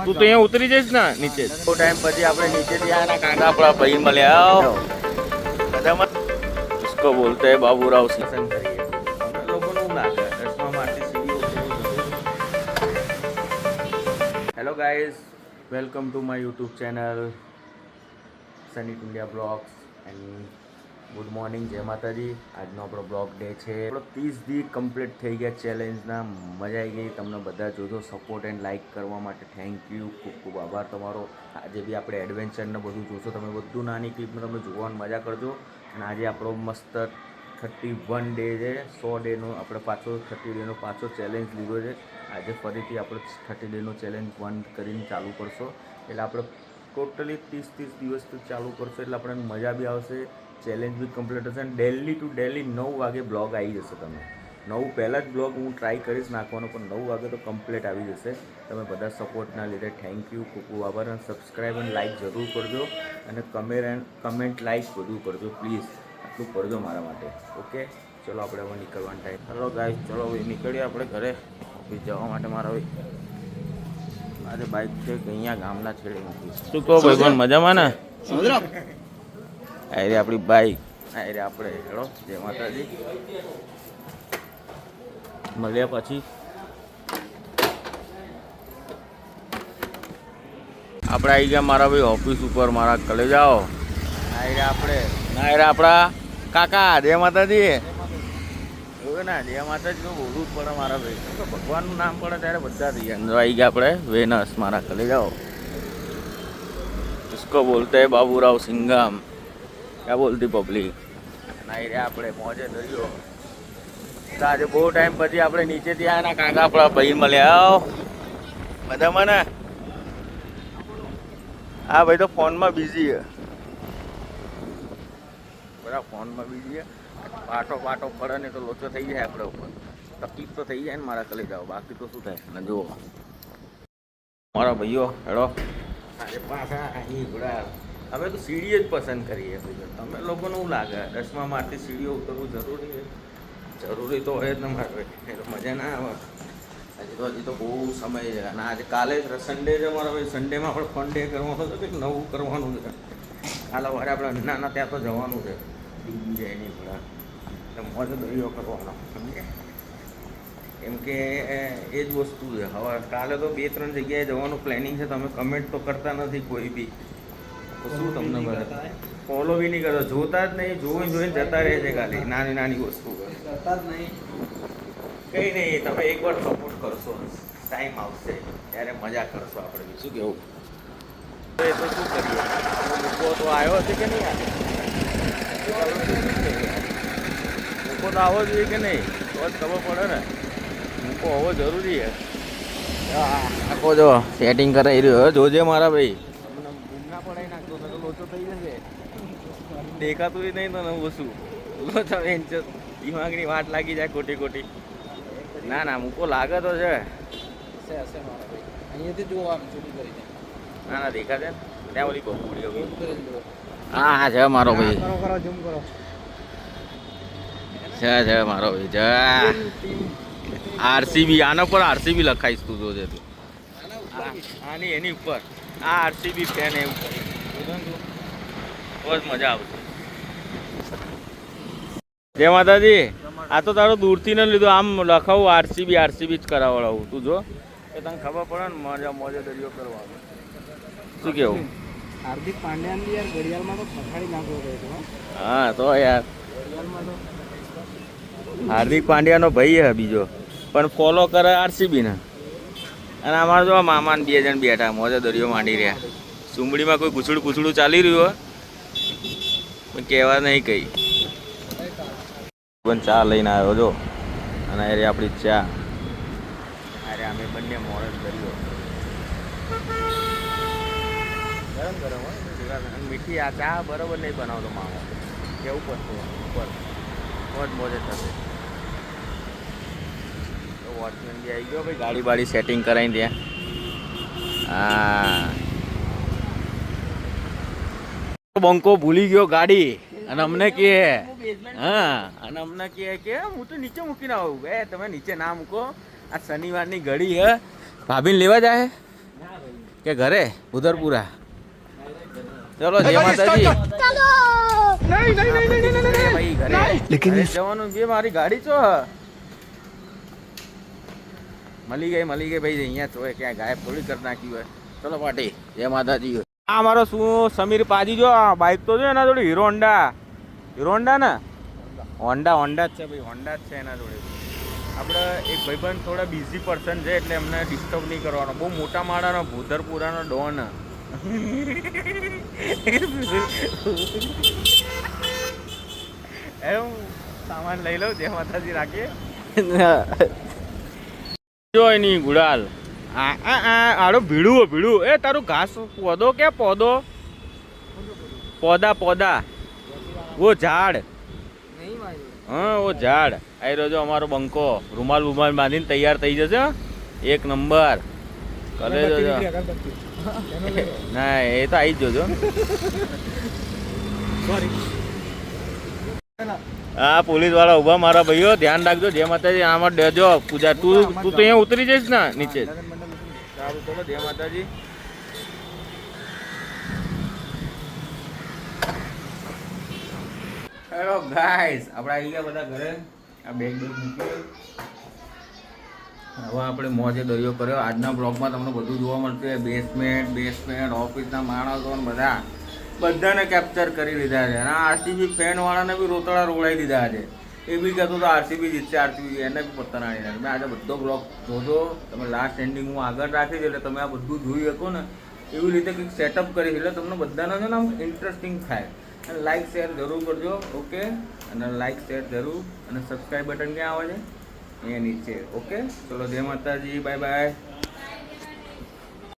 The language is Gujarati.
તું તો અહીંયા ઉતરી જઈશ ને નીચે. તો ટાઈમ પછી આપણે નીચેથી આના કાકા આપણા ભાઈ મળ્યા. બધામાં इसको बोलते हैं बाबूराव सिंह. લોકોનું લાગે રસમાં મારતી સીડીઓ. Hello guys, welcome to my YouTube channel Sunny India blogs and good morning, જય માતાજી. આજનો આપણો બ્લોગ ડે છે. આપણો 30 દી કમ્પ્લીટ થઈ ગયા ચેલેન્જના. મજા આવી ગઈ. તમને બધા જોજો સપોર્ટ એન્ડ લાઇક કરવા માટે થેન્ક યુ. ખૂબ ખૂબ આભાર તમારો. આજે બી આપણે એડવેન્ચરને બધું જોશો તમે. બધું નાની ક્લિપમાં તમે જોવાની મજા કરજો. અને આજે આપણો મસ્ત 31 ડે છે. 100 ડેનો આપણે પાછો 30 ડેનો પાછો ચેલેન્જ લીધો છે. આજે ફરીથી આપણે 30 ડેનો ચેલેન્જ બંધ કરીને ચાલુ કરશો. એટલે આપણે ટોટલી 30 દિવસ તો ચાલુ કરશો એટલે આપણને મજા બી આવશે, ચેલેન્જ બી કમ્પ્લીટ હશે. અને ડેલી ટુ ડેલી 9 વાગે બ્લોગ આવી જશે. તમે 9 પહેલાં જ બ્લોગ હું ટ્રાય કરીશ નાખવાનો, પણ 9 વાગે તો કમ્પ્લીટ આવી જશે. તમે બધા સપોર્ટના લીધે થેન્ક યુ, ખૂબ ખૂબ આભાર. અને સબસ્ક્રાઈબ અને લાઇક જરૂર કરજો. અને કમેન્ટ લાઇક બધું કરજો પ્લીઝ. આટલું કરજો મારા માટે. ઓકે, ચલો આપણે હવે નીકળવાનો ટાઈમ. ચલો ગાઈસ, ચલો હવે નીકળીએ આપણે ઘરે ઓફિસ જવા માટે. મારા ભાઈ આજે બાઇક છે કે અહીંયા ગામના છેડે મૂકી. શું કહો ભાઈ, પણ મજામાં ને? આયરે આપણી બાઈક, આયરે આપણે હેડો. જય માતાજી, મળ્યા પછી. આપણે આવી ગયા મારા ભાઈ ઓફિસ ઉપર. મારા કલેજાઓ આયરે આપણે આયરે આપણા કાકા. જય માતાજી. એવું ના, જય માતાજી તો બોલવું જ પડે મારા ભાઈ. ભગવાનનું નામ પડે ત્યારે બધા થઈ ગયા. આવી ગયા આપણે વેનસ. મારા કલેજાઓ इसको बोलते हैं बाबूराव सिंघम. क्या बोलती पब्लिक? નહીં રે આપણે પહોંચે દરિયો. તો આજે બહુ ટાઈમ પછી આપણે નીચેથી આના કાકા આપણા ભાઈ મળ્યા. બધામાં ને હા ભાઈ તો ફોનમાં બિઝી છે. બધા ફોનમાં બિઝી છે. પાટો પડે ને તો લોચો થઈ જાય આપણે ઉપર. તકલીફ તો થઈ જાય ને મારા કલે જાઓ. બાકી તો શું થાય ને. જુઓ મારા ભાઈઓ હેડો. આજે પાછા અહીં ઘોડા. હવે તો સીડી જ પસંદ કરીએ. તમે લોકોને શું લાગે 10મા માળથી સીડીઓ ઉતરવું જરૂરી છે? જરૂરી તો હોય જ ને મારે. એટલે મજા ના આવે. હજી તો બહુ સમય છે. અને આજે કાલે સન્ડે છે મારા ભાઈ. સન્ડેમાં આપણે ફન ડે કરવાનો છે, કંઈક નવું કરવાનું છે. કાલે વારે આપણે નાના ત્યાં તો જવાનું છે. ડીબી જાય નહીં ઘોડા. એટલે મોજ દરિયો કરવાનો સમજે. કેમ કે એ જ વસ્તુ છે. હવે કાલે તો 2-3 જગ્યાએ જવાનું પ્લાનિંગ છે. તમે કમેન્ટ તો કરતા નથી કોઈ બી. તો શું તમને બરાબર ફોલો બી નહીં કરતો, જોતા જ નહીં. જોઈને જતા રહે છે. ખાલી નાની નાની વસ્તુ કરતા જ નહીં. કંઈ નહીં, તમે એકવાર સપોર્ટ કરશો, ટાઈમ આવશે ત્યારે મજા કરશો આપણે બી. શું કેવું? તો એ તો શું કરીએ. મૂકો તો આવ્યો છે કે નહીં? મૂકો તો આવવો જોઈએ કે નહીં? તો જ ખબર પડે ને. મૂકો હોવો જરૂરી છે. આખો જો સેટિંગ કરાવી રહ્યો. જોજે મારા ભાઈ. પડાઈ નાખતો તો લોચો થઈ જશે. દેખાતું નહીં તો નવું શું લોચો દિમાગની વાટ લાગી જાય ખોટી. ના મૂકો લાગે તો છે. અહીંયાથી જોવાનું શરૂ કરી દે. ના દેખાશે ત્યાં ઓલી બહુડી. હા છે મારો ભાઈ. છે મારો ભાઈ. જા આરસીબી. આના પર આરસીબી લખાઈશ તું જોજે. તું આની એની ઉપર આ આરસીબી ફેન એવું કરી બહુ જ મજા આવશે. જય માતાજી. આ તો તારો દૂરથી ન લીધો. આમ લખાવું આરસીબી જ કરાવડાવું. તું જો એ તને ખબર પડે ને. મોજે દરિયો કરવાનો. શું કેવું? હાર્દિક પાંડ્યાની યાર ઘડિયાળમાં તો પછાડી નાખવો રહ્યો. હા તો યાર હાર્દિક પાંડ્યાનો ભાઈ હે બીજો, પણ ફોલો કરે આરસીબી ને. અને અમારે જો મામાને 2 જણ બેઠા મોજે દરિયો માંડી રહ્યા. સુમડીમાં કોઈ પૂછડું ચાલી રહ્યું હોય પણ કહેવા નહીં કઈ. પણ ચા લઈને આવ્યો જો. અને અરે આપણી ચા. અરે અમે બંને મોડે દરિયો ગરમ હોય મીઠી. આ ચા બરાબર નહીં બનાવતો મામો. કેવું પડતું ઉપર મોજે થશે. વોચમેન બી આવી ગયો ભાઈ. ગાડી બાડી સેટિંગ કરાવીને ત્યાં. હા બંકો ભૂલી ગયો ગાડી. અને અમને કહે કે હું તો નીચે મૂકીને આવું. તમે નીચે ના મૂકો. આ શનિવારની ઘડી હે. ભાભીને લેવા જાય કે ઘરે ઉધરપુરા? ચલો જય માતાજી. ભાઈ ઘરે જવાનું છે. મારી ગાડી છો મળી ગઈ ભાઈ. અહીંયા તો ક્યાં ગાયબ થોડી કરી નાખી હોય. ચલો પાટી જય માતાજી. આ મારો શું સમીર પાજી જો બાઇક તો જો એના જોડે હીરો હોન્ડા ને હોન્ડા જ છે ભાઈ. હોન્ડા જ છે એના જોડે. આપણે એક ભાઈબંધ થોડા બિઝી પર્સન છે એટલે એમને ડિસ્ટર્બ નહીં કરવાનો. બહુ મોટા માળાનો ભૂતરપુરાનો ડોન. એમ સામાન લઈ લઉં જય માતાજી રાખીએ. જો એની ગુડાલ આડો ભીડું એ તારું ઘાસ પોદો કે પોદા વો ઝાડ. હા વો ઝાડ આવી રહ્યો. જો અમારો બંકો રૂમાલ બાંધીને તૈયાર થઈ જશે. એક નંબર કરે જોજો. ના એ તો આવી જ જોજો. હા પોલીસ વાળા ઉભા મારા ભાઈઓ ધ્યાન રાખજો. જય માતાજી. આમાં દેજો પૂજા. તું તો અહીંયા ઉતરી જઈશ ને નીચે. સારું ચલો જય માતાજી. હેલો ગાઈસ આપણે આવી ગયા બધા ઘરે. આ બેગ મૂકી. હવે આપણે મોજે દરિયો કર્યો. આજના બ્લોગમાં તમને બધું જોવા મળશે. બેસમેન્ટ ઓફિસના માણસો બધાને કેપ્ચર કરી લીધા છે. અને આરસીબી ફેનવાળાને બી રોતડા રોળાઈ દીધા છે. એ બી કહેતો તો આરસીબી જીતશે એને બી પત્તા નાડી નાખે. મેં આજે બધો બ્લોગ જોજો. તમે લાસ્ટ એન્ડિંગ હું આગળ રાખીશ એટલે તમે આ બધું જોઈ શકો ને એવી રીતે કંઈક સેટઅપ કરીશ એટલે તમને બધાને છે ને આમ ઇન્ટરેસ્ટિંગ થાય. અને લાઇક શેર જરૂર કરજો. ઓકે અને લાઇક શેર જરૂર. અને સબસ્ક્રાઈબ બટન ક્યાં આવે છે? અહીંયા નીચે. ઓકે ચલો જય માતાજી. Bye bye.